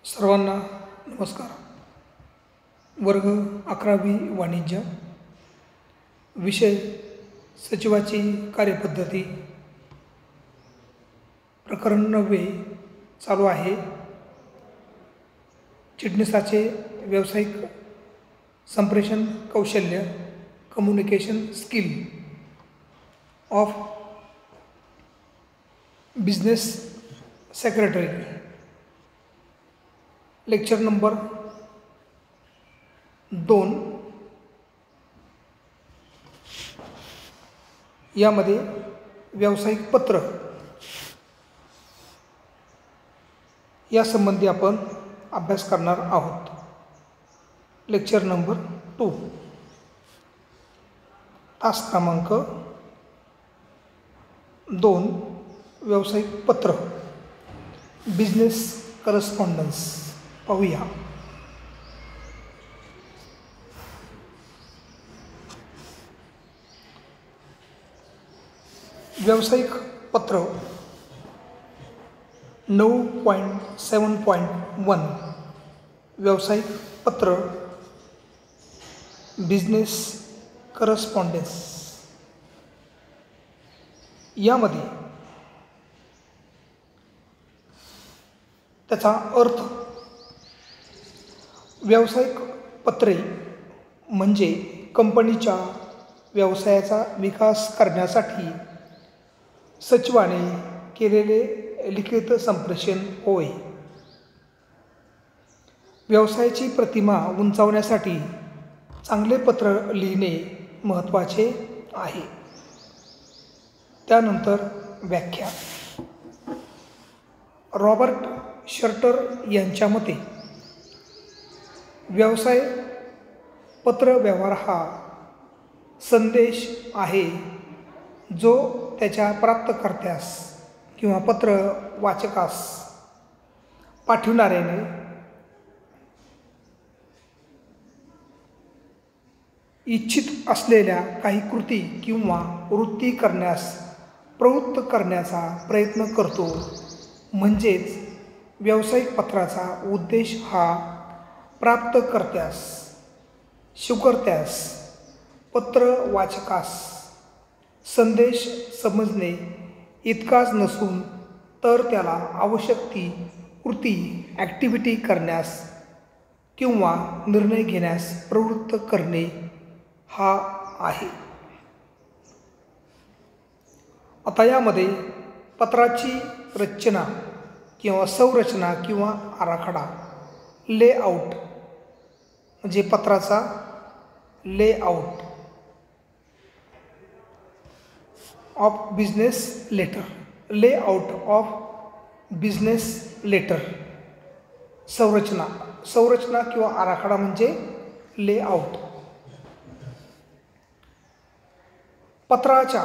सर्वांना नमस्कार. वर्ग 11वी वाणिज्य, विषय सचिवाची कार्यपद्धती, प्रकरण 9 चालू आहे. चिटणीसाचे व्यावसायिक संप्रेषण कौशल्य, communication skill of business secretary. Lecture number 2. यामध्ये व्यावसायिक पत्र यासंबंधी आपण अभ्यास करणार आहोत. Lecture number 2. तास क्रमांक 2. व्यावसायिक पत्र, बिझनेस करस्पॉन्डन्स पाहूया. व्यावसायिक पत्र 9.7.1 व्यावसायिक पत्र, बिझनेस करस्पॉन्डन्स. यामध्ये त्याचा अर्थ, व्यावसायिक पत्रे म्हणजे कंपनीच्या व्यवसायाचा विकास करण्यासाठी सचिवाने केलेले लिखित संप्रेषण होय. व्यवसायाची प्रतिमा उंचावण्यासाठी चांगले पत्र लिहिणे महत्त्वाचे आहे. त्यानंतर व्याख्या. रॉबर्ट शर्टर यांच्या मते व्यवसाय पत्र व्यवहार हा संदेश आहे जो त्याच्या प्राप्तकर्त्यास किंवा पत्र वाचकास पाठविणाऱ्याने इच्छित असलेल्या काही कृती किंवा वृत्ती करण्यास प्रवृत्त करण्याचा प्रयत्न करतो. म्हणजेच व्यावसायिक पत्राचा उद्देश हा प्राप्तकर्त्यास, स्वीकर्त्यास, पत्र वाचकास संदेश समजणे इतकाच नसून तर त्याला आवश्यक ती कृती, ॲक्टिव्हिटी करण्यास किंवा निर्णय घेण्यास प्रवृत्त करणे हा आहे. आता यामध्ये पत्राची रचना किंवा संरचना किंवा आराखडा, लेआउट म्हणजे पत्राचा layout of business letter, layout of business letter. संरचना किंवा आराखडा म्हणजे लेआउट. पत्राच्या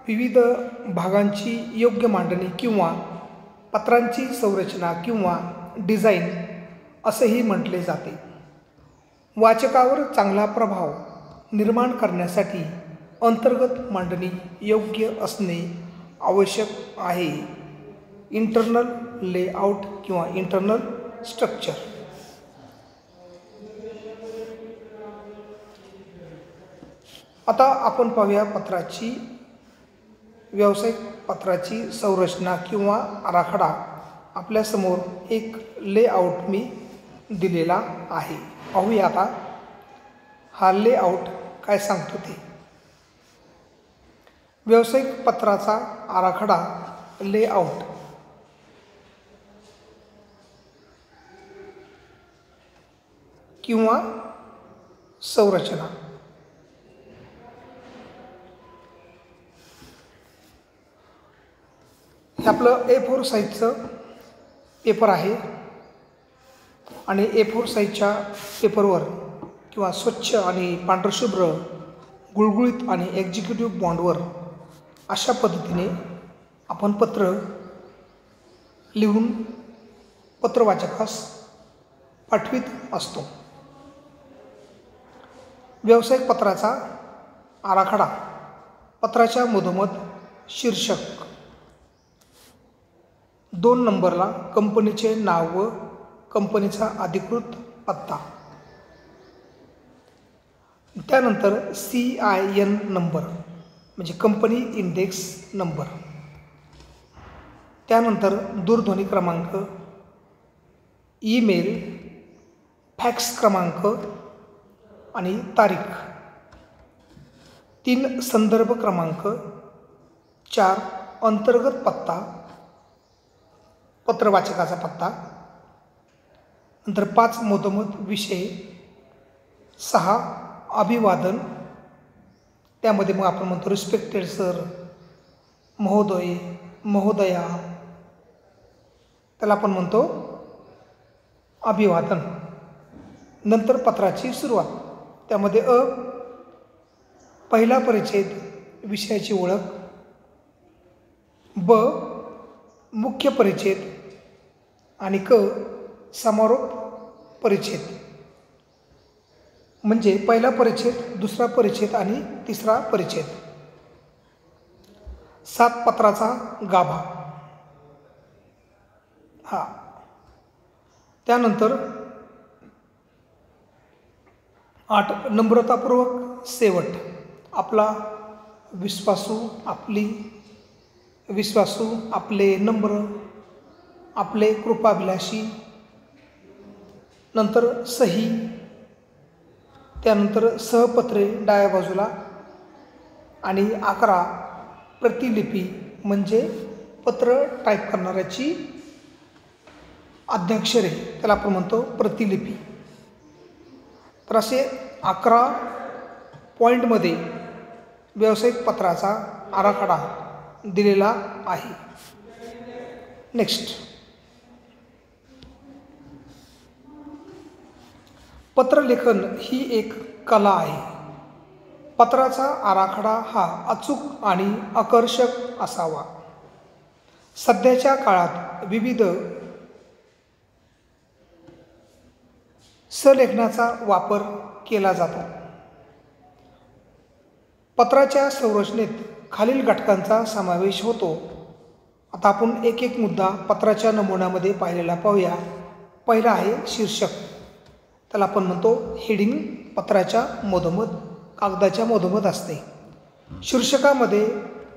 विविध भागांची योग्य मांडणी किंवा पत्रांची संरचना किंवा डिझाईन असेही म्हटले जाते. वाचकावर चांगला प्रभाव निर्माण करण्यासाठी अंतर्गत मांडणी योग्य असणे आवश्यक आहे. इंटरनल लेआउट किंवा इंटरनल स्ट्रक्चर. आता आपण पाहूया व्यावसायिक पत्राची संरचना किंवा आराखडा. आपल्यासमोर एक लेआउट मी दिलेला आहे. पाहूया आता हा लेआउट काय सांगतो ते. व्यावसायिक पत्राचा आराखडा, लेआउट. किंवा संरचना. हे आपलं A4 साईजचं पेपर आहे आणि A4 साईजच्या पेपरवर किंवा स्वच्छ आणि पांढरशुभ्र गुळगुळीत आणि एक्झिक्युटिव्ह बॉन्डवर अशा पद्धतीने आपण पत्र लिहून पत्रवाचकास पाठवित असतो. व्यावसायिक पत्राचा आराखडा. पत्राच्या मधोमध शीर्षक, 2 नंबरला कंपनीचे नाव व कंपनीचा अधिकृत पत्ता. त्यानंतर CIN नंबर म्हणजे कंपनी इंडेक्स नंबर. त्यानंतर दूरध्वनी क्रमांक, ईमेल, फॅक्स क्रमांक आणि तारीख. 3 संदर्भ क्रमांक. 4 अंतर्गत पत्ता, पत्रवाचकाचा पत्ता. नंतर 5 मधोमध विषय. 6 अभिवादन, त्यामध्ये मग आपण म्हणतो रिस्पेक्टेड सर, महोदय, महोदया, त्याला आपण म्हणतो अभिवादन. नंतर पत्राची सुरुवात, त्यामध्ये पहिला परिच्छेद, विषयाची ओळख. ब मुख्य परिच्छेद आणि समारोप परिच्छेद. म्हणजे पहिला परिच्छेद, दुसरा परिच्छेद आणि तिसरा परिच्छेद. 7 पत्राचा गाभा. त्यानंतर 8 नम्रतापूर्वक शेवट. आपला विश्वासू, आपली विश्वासू, आपले नम्र, आपले कृपाभिलाषी. नंतर सही. त्यानंतर सहपत्रे डाव्या बाजूला आणि 11 प्रतिलिपी म्हणजे पत्र टाईप करणाऱ्याची आद्याक्षरे, त्याला आपण म्हणतो प्रतिलिपी. तर असे 11 पॉईंटमध्ये व्यावसायिक पत्राचा आराखडा दिलेला आहे. नेक्स्ट, पत्रलेखन ही एक कला आहे. पत्राचा आराखडा हा अचूक आणि आकर्षक असावा. सध्याच्या काळात विविध सलेखनाचा वापर केला जातो. पत्राच्या संरचनेत खालील घटकांचा समावेश होतो. आता आपण एक एक मुद्दा पत्राच्या नमुन्यामध्ये पाहिलेला पाहूया. पहिला आहे शीर्षक, त्याला आपण म्हणतो हेडिंग. पत्राच्या मधोमध, कागदाच्या मधोमध असते. शीर्षकामध्ये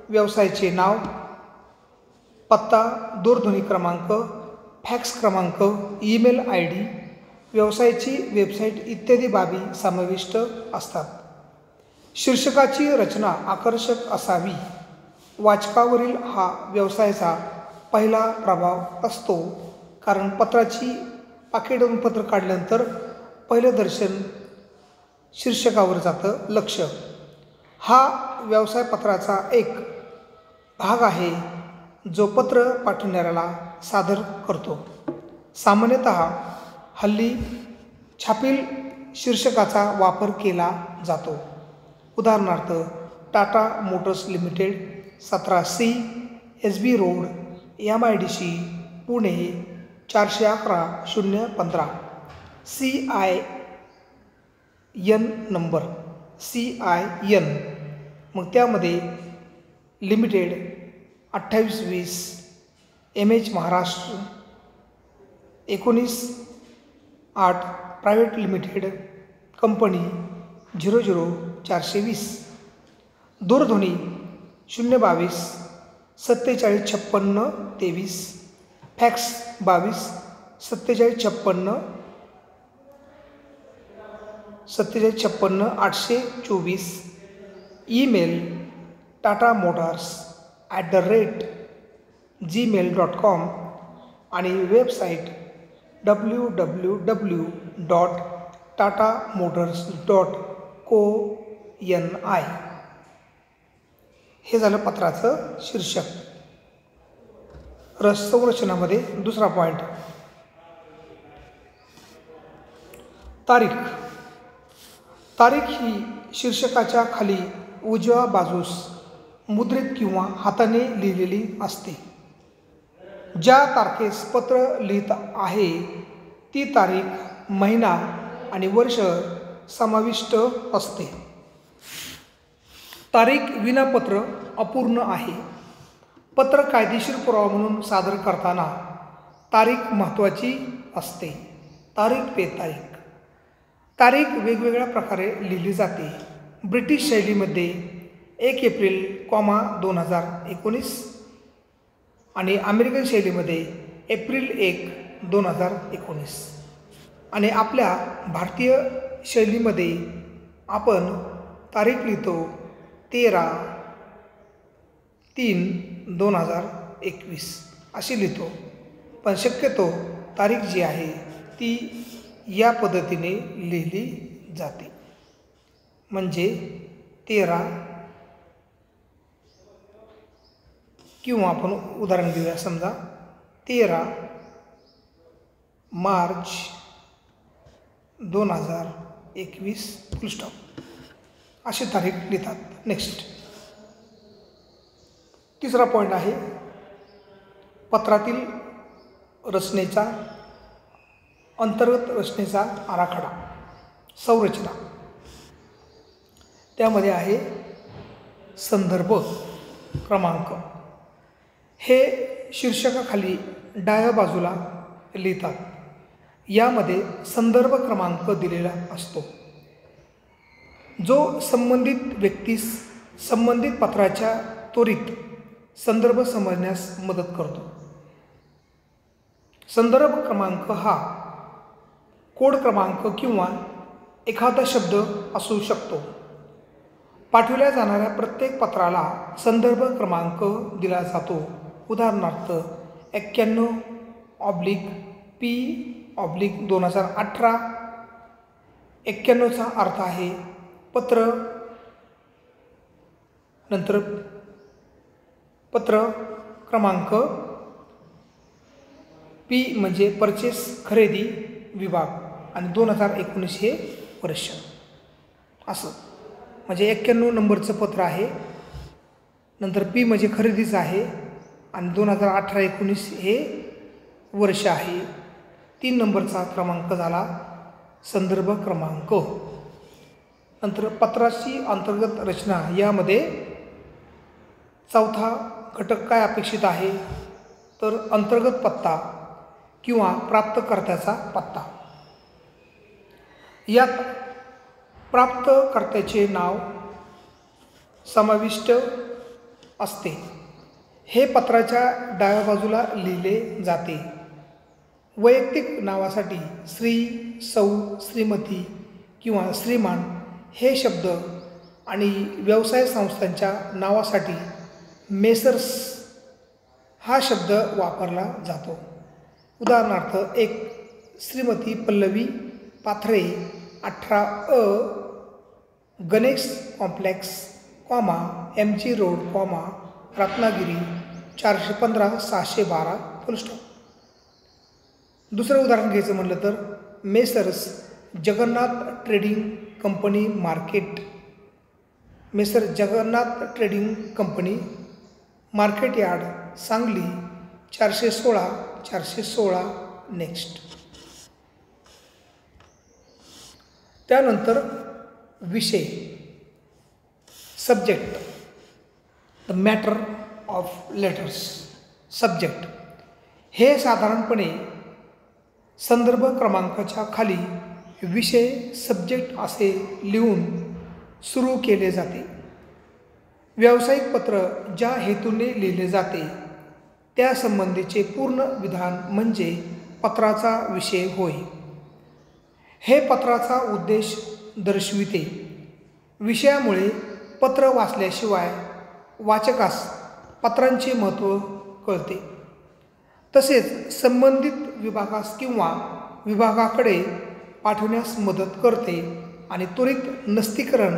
व्यवसायाचे नाव, पत्ता, दूरध्वनी क्रमांक, फॅक्स क्रमांक, ईमेल ID, व्यवसायाची वेबसाईट इत्यादी बाबी समाविष्ट असतात. शीर्षकाची रचना आकर्षक असावी. वाचकावरील हा व्यवसायाचा पहिला प्रभाव असतो, कारण पत्राची पाकिटातून पत्र काढल्यानंतर पहिलं दर्शन शीर्षकावर जातं लक्ष. हा व्यवसाय पत्राचा एक भाग आहे जो पत्र पाठवणाऱ्याला सादर करतो. सामान्यतः हल्ली छापील शीर्षकाचा वापर केला जातो. उदाहरणार्थ, Tata Motors limited, 17C SB road, MIDC, Pune 411015. CIN number, CIN. मग त्यामध्ये limited 2820 MH Maharashtra, 19/8 private limited company 00420. दूरध्वनी 022 47 56 23. फॅक्स 22 47 56 824. ईमेल tataMotors@gmail.com आणि वेबसाईट www.tatamotors.co.in. हे झालं पत्राचं शीर्षक. संरचनामध्ये दुसरा पॉईंट, तारीख. तारीख ही शीर्षकाच्या खाली उजव्या बाजूस मुद्रित किंवा हाताने लिहिलेली असते. ज्या तारखेस पत्र लिहित आहे ती तारीख, महिना आणि वर्ष समाविष्ट असते. तारीख विना पत्र अपूर्ण आहे. पत्र कायदेशीर पुरावा म्हणून सादर करताना तारीख महत्त्वाची असते. तारीख पे तारीख. तारीख वेगवेगळ्या प्रकारे लिहिली जाते. ब्रिटिश शैलीमध्ये 1 एप्रिल 2019 आणि अमेरिकन शैलीमध्ये एप्रिल 1, 2019 आणि आपल्या भारतीय शैलीमध्ये आपण तारीख लिहितो 13/3/2021 अशी लिहितो. पण शक्यतो तारीख जी आहे ती या पद्धतीने लिहिली जाते. म्हणजे 13 किंवा आपण उदाहरण घेऊया. समजा 13 मार्च 2021 फुल स्टॉप अशी तारीख लिहितात. नेक्स्ट तिसरा पॉईंट आहे पत्रातील रचनेचा अंतर्गत रचनेचा आराखडा संरचना. त्यामध्ये आहे संदर्भ क्रमांक. हे शीर्षकाखाली डाव्या बाजूला लिहितात. यामध्ये संदर्भ क्रमांक दिलेला असतो जो संबंधित व्यक्तीस संबंधित पत्राच्या त्वरित संदर्भ समजण्यास मदत करतो. संदर्भ क्रमांक हा कोड क्रमांक किंवा एखादा शब्द असू शकतो. पाठवल्या जाणाऱ्या प्रत्येक पत्राला संदर्भ क्रमांक दिला जातो. उदाहरणार्थ 91/P/2018. 91चा अर्थ आहे पत्र. नंतर पत्र क्रमांक P म्हणजे परचेस खरेदी विभाग आणि 2019 हे वर्ष. असं म्हणजे 91 नंबरचं पत्र आहे. नंतर P म्हणजे खरेदीचं आहे आणि 2018-19 हे वर्ष आहे. 3 नंबरचा क्रमांक झाला संदर्भ क्रमांक. नंतर पत्राची अंतर्गत रचना. यामध्ये चौथा घटक काय अपेक्षित आहे तर अंतर्गत पत्ता किंवा प्राप्तकर्त्याचा पत्ता. यात प्राप्तकर्त्याचे नाव समाविष्ट असते. हे पत्राच्या डाव्या बाजूला लिहिले जाते. वैयक्तिक नावासाठी श्री, सौ, श्रीमती किंवा श्रीमान हे शब्द आणि व्यवसाय संस्थांच्या नावासाठी मेसर्स हा शब्द वापरला जातो. उदाहरणार्थ एक Shrimati Pallavi Pathare 18A Ganesh complex, MG road, Ratnagiri 415-612 full stop. दुसरं उदाहरण घ्यायचं म्हटलं तर messrs Jagannath trading company market. Messrs Jagannath trading company market yard Sangli 416 next. त्यानंतर विषय subject the matter of letters. Subject हे साधारणपणे संदर्भ क्रमांकाच्या खाली विषय सब्जेक्ट असे लिहून सुरू केले जाते. व्यावसायिक पत्र ज्या हेतूने लिहिले जाते त्यासंबंधीचे पूर्ण विधान म्हणजे पत्राचा विषय होय. हे पत्राचा उद्देश दर्शविते. विषयामुळे पत्र वाचल्याशिवाय वाचकास पत्रांचे महत्त्व कळते. तसेच संबंधित विभागास किंवा विभागाकडे पाठवण्यास मदत करते आणि त्वरित नस्तीकरण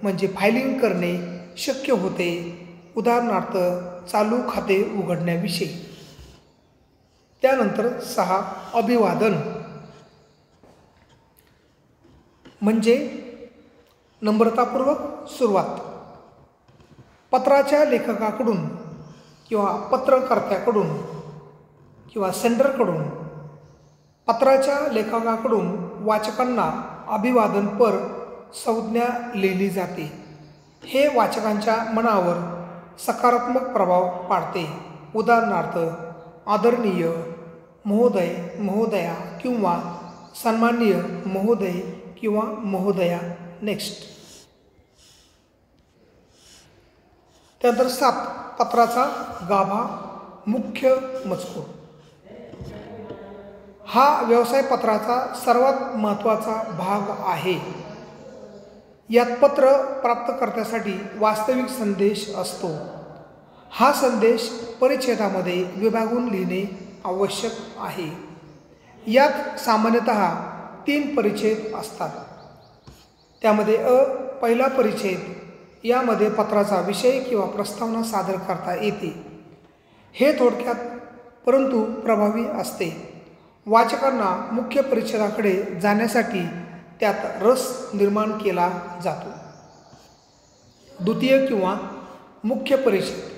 म्हणजे फायलिंग करणे शक्य होते. उदाहरणार्थ चालू खाते उघडण्याविषयी. त्यानंतर 6 अभिवादन म्हणजे नम्रतापूर्वक सुरुवात. पत्राच्या लेखकाकडून किंवा पत्रकर्त्याकडून किंवा सेंडरकडून पत्राच्या लेखकाकडून वाचकांना अभिवादनपर संज्ञा लिहिली जाते. हे वाचकांच्या मनावर सकारात्मक प्रभाव पाडते. उदाहरणार्थ आदरणीय, महोदय, महोदया किंवा सन्माननीय महोदय किंवा महोदया. नेक्स्ट. त्यानंतर 7 पत्राचा गाभा, मुख्य मजकूर. हा व्यवसाय पत्राचा सर्वात महत्त्वाचा भाग आहे. यात पत्र प्राप्तकर्त्यासाठी वास्तविक संदेश असतो. हा संदेश परिच्छेदामध्ये विभागून लिहिणे आवश्यक आहे. यात सामान्यतः 3 परिच्छेद असतात. त्यामध्ये पहिला परिच्छेद, यामध्ये पत्राचा विषय किंवा प्रस्तावना सादर करता येते. हे थोडक्यात परंतु प्रभावी असते. वाचकांना मुख्य परिच्छेदाकडे जाण्यासाठी त्यात रस निर्माण केला जातो. द्वितीय किंवा मुख्य परिच्छेद,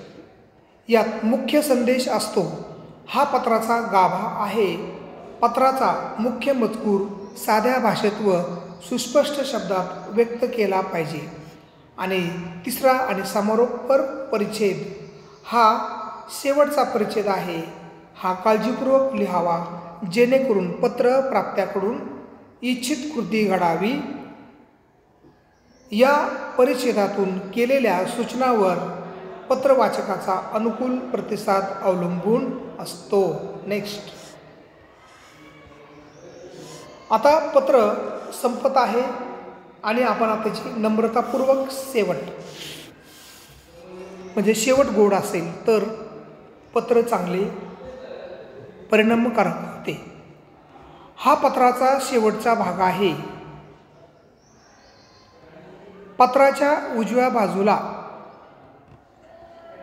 यात मुख्य संदेश असतो. हा पत्राचा गाभा आहे. पत्राचा मुख्य मजकूर साध्या भाषेत व सुस्पष्ट शब्दात व्यक्त केला पाहिजे. आणि तिसरा आणि समारोपर परिच्छेद हा शेवटचा परिच्छेद आहे. हा काळजीपूर्वक लिहावा जेणेकरून पत्र प्राप्त्याकडून इच्छित कृती घडावी. या परिच्छेदातून केलेल्या सूचनावर पत्रवाचकाचा अनुकूल प्रतिसाद अवलंबून असतो. नेक्स्ट. आता पत्र संपत आहे आणि आपण त्याची नम्रतापूर्वक शेवट, म्हणजे शेवट गोड असेल तर पत्र चांगले परिणामकारक होते. हा पत्राचा शेवटचा भाग आहे. पत्राच्या उजव्या बाजूला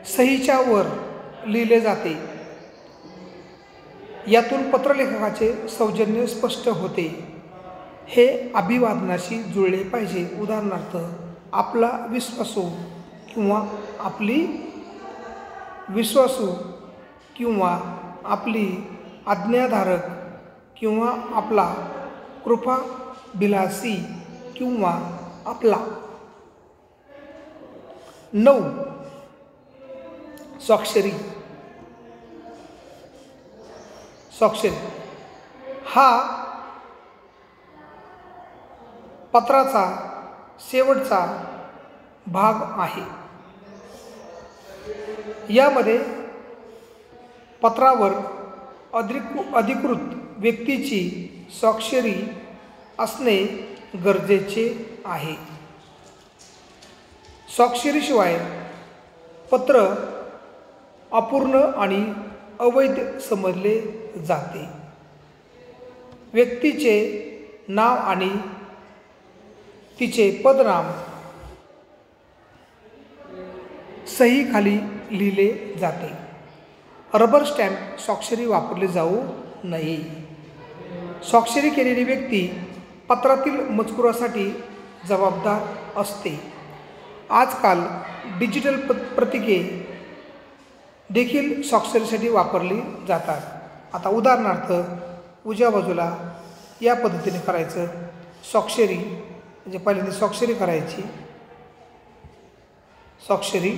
सहीच्या वर लिहिले जाते. यातून पत्रलेखकाचे सौजन्य स्पष्ट होते. हे अभिवादनाशी जुळले पाहिजे. उदाहरणार्थ, आपला विश्वासू किंवा आपली विश्वासू किंवा आपली आज्ञाधारक किंवा आपला कृपाभिलासी किंवा आपला. 9 स्वाक्षरी. स्वाक्षरी हा पत्राचा शेवटचा भाग आहे. यामध्ये पत्रावर अधिकृत व्यक्तीची स्वाक्षरी असणे गरजेचे आहे. स्वाक्षरीशिवाय पत्र अपूर्ण आणि अवैध समजले जाते. व्यक्तीचे नाव आणि तिचे पदनाम सहीखाली लिहिले जाते. रबर स्टॅम्प स्वाक्षरी वापरली जाऊ नये. स्वाक्षरी केलेली व्यक्ती पत्रातील मजकुरासाठी जबाबदार असते. आजकाल डिजिटल प्रतीके देखील स्वाक्षरीसाठी वापरली जातात. आता उदाहरणार्थ, उजव्या बाजूला या पद्धतीने करायचं. स्वाक्षरी म्हणजे पहिल्यांदा स्वाक्षरी करायची, स्वाक्षरी.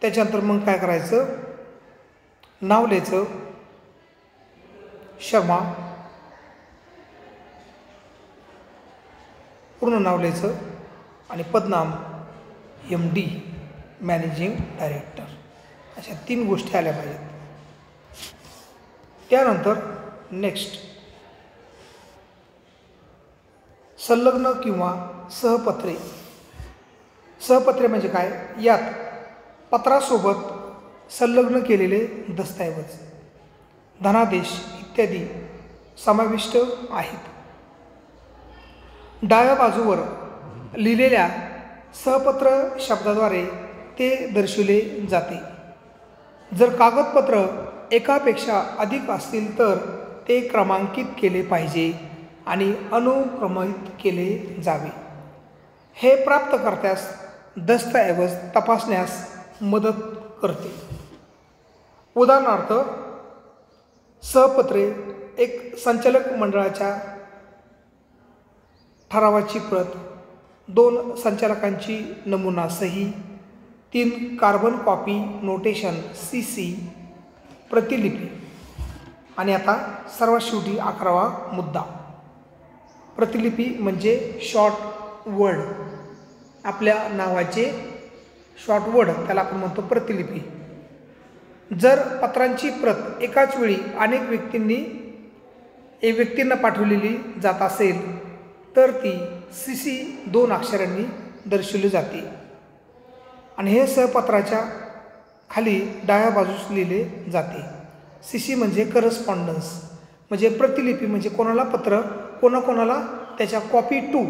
त्याच्यानंतर मग काय करायचं, नाव लिहायचं, शर्मा, पूर्ण नाव लिहायचं आणि पदनाम MD, मॅनेजिंग डायरेक्टर. अशा 3 गोष्टी आल्या पाहिजेत. त्यानंतर नेक्स्ट, संलग्न किंवा सहपत्रे. सहपत्रे म्हणजे काय? यात पत्रासोबत संलग्न केलेले दस्तऐवज, धनादेश इत्यादी समाविष्ट आहेत. डाव्या बाजूवर लिहिलेल्या सहपत्र शब्दाद्वारे ते दर्शविले जाते. जर कागदपत्र एकापेक्षा अधिक असतील तर ते क्रमांकित केले पाहिजे आणि अनुक्रमित केले जावे. हे प्राप्तकर्त्यास दस्तऐवज तपासण्यास मदत करते. उदाहरणार्थ, सहपत्रे, एक संचालक मंडळाच्या ठरावाची प्रत, 2 संचालकांची नमुना सही, 3 कार्बन कॉपी नोटेशन CC प्रतिलिपी. आणि आता सर्वात शेवटी 11वा मुद्दा, प्रतिलिपी म्हणजे शॉर्ट वर्ड. आपल्या नावाचे शॉर्ट वर्ड त्याला आपण म्हणतो प्रतिलिपी. जर पत्रांची प्रत एकाच वेळी अनेक व्यक्तींना पाठवलेली जात असेल तर ती CC 2 अक्षरांनी दर्शवली जाते आणि हे सहपत्राच्या खाली डाव्या बाजूस लिहिले जाते. CC म्हणजे करस्पॉन्डन्स, म्हणजे प्रतिलिपी म्हणजे कोणाला पत्र कोणाकोणाला त्याच्या कॉपी टू.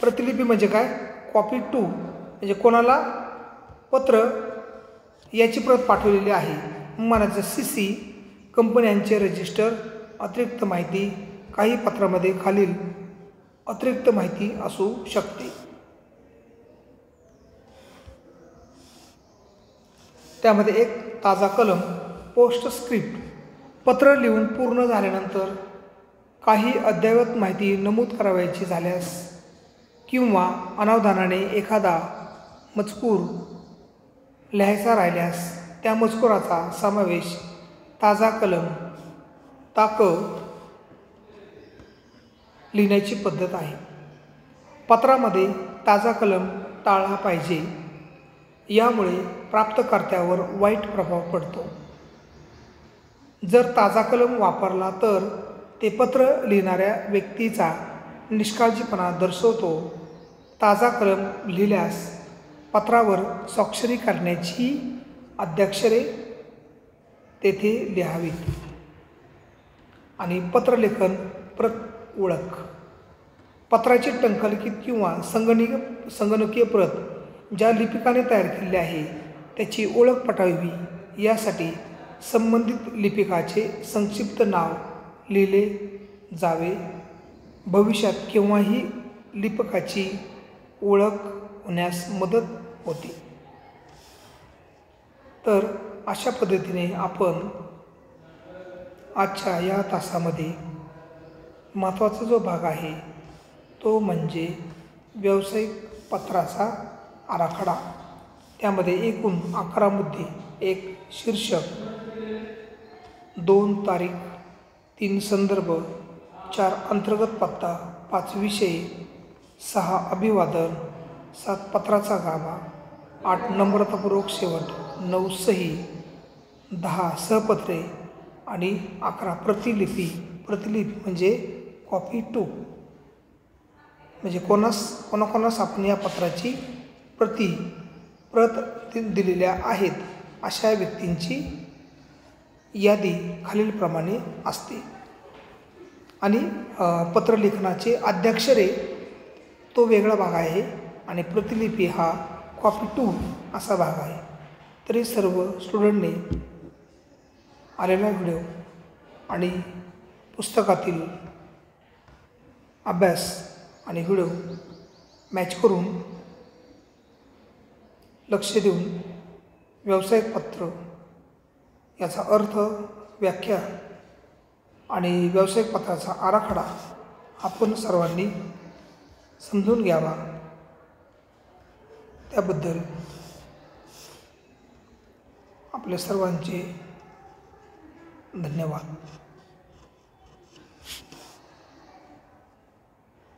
प्रतिलिपी म्हणजे काय, कॉपी टू म्हणजे कोणाला पत्र याची प्रत पाठवलेली आहे. म्हणायचं CC कंपन्यांचे रजिस्टर, अतिरिक्त माहिती, काही पत्रामध्ये खालील अतिरिक्त माहिती असू शकते. त्यामध्ये एक ताजा कलम, पोस्टस्क्रिप्ट. पत्र लिहून पूर्ण झाल्यानंतर काही अद्ययावत माहिती नमूद करावयाची झाल्यास किंवा अनावधानाने एखादा मजकूर लिहायचा राहिल्यास त्या मजकुराचा समावेश ताजा कलम लिहिण्याची पद्धत आहे. पत्रामध्ये ताजा कलम टाळला पाहिजे, यामुळे प्राप्तकर्त्यावर वाईट प्रभाव पडतो. जर ताजा कलम वापरला तर ते पत्र लिहिणाऱ्या व्यक्तीचा निष्काळजीपणा दर्शवतो. ताजा कलम लिहिल्यास पत्रावर स्वाक्षरी करण्याची अद्याक्षरे तेथे लिहावीत. आणि पत्रलेखन प्रत ओळख. पत्राची टंकलिखित किंवा संगणकीय प्रत ज्या लिपिकाने तयार केलेली आहे त्याची ओळख पटावी यासाठी संबंधित लिपिकाचे संक्षिप्त नाव लिहिले जावे. भविष्यात केव्हाही लिपिकाची ओळख होण्यास मदत होते. तर अशा पद्धतीने आपण आजच्या या तासामध्ये महत्त्वाचा जो भाग आहे तो म्हणजे व्यावसायिक पत्राचा आराखडा. त्यामध्ये एकूण 11 मुद्दे, एक शीर्षक, 2 तारीख, 3 संदर्भ, 4 अंतर्गत पत्ता, 5 विषय, 6 अभिवादन, 7 पत्राचा गाभा, 8 नम्रतापूर्वक शेवट, 9 सही, 10 सहपत्रे आणि 11 प्रतिलिपी. प्रतिलिपी म्हणजे कॉपी टू, म्हणजे कोणाकोणास आपण या पत्राची प्रत दिलेल्या आहेत अशा व्यक्तींची यादी खालीलप्रमाणे असते. आणि पत्रलेखनाचे आद्याक्षरे तो वेगळा भाग आहे आणि प्रतिलिपी हा कॉपी टू असा भाग आहे. तरी सर्व स्टुडंटने आलेला व्हिडिओ आणि पुस्तकातील अभ्यास आणि व्हिडिओ मॅच करून लक्ष देऊन व्यावसायिक पत्र याचा अर्थ, व्याख्या आणि व्यावसायिक पत्राचा आराखडा आपण सर्वांनी समजून घ्यावा. त्याबद्दल आपल्या सर्वांचे धन्यवाद.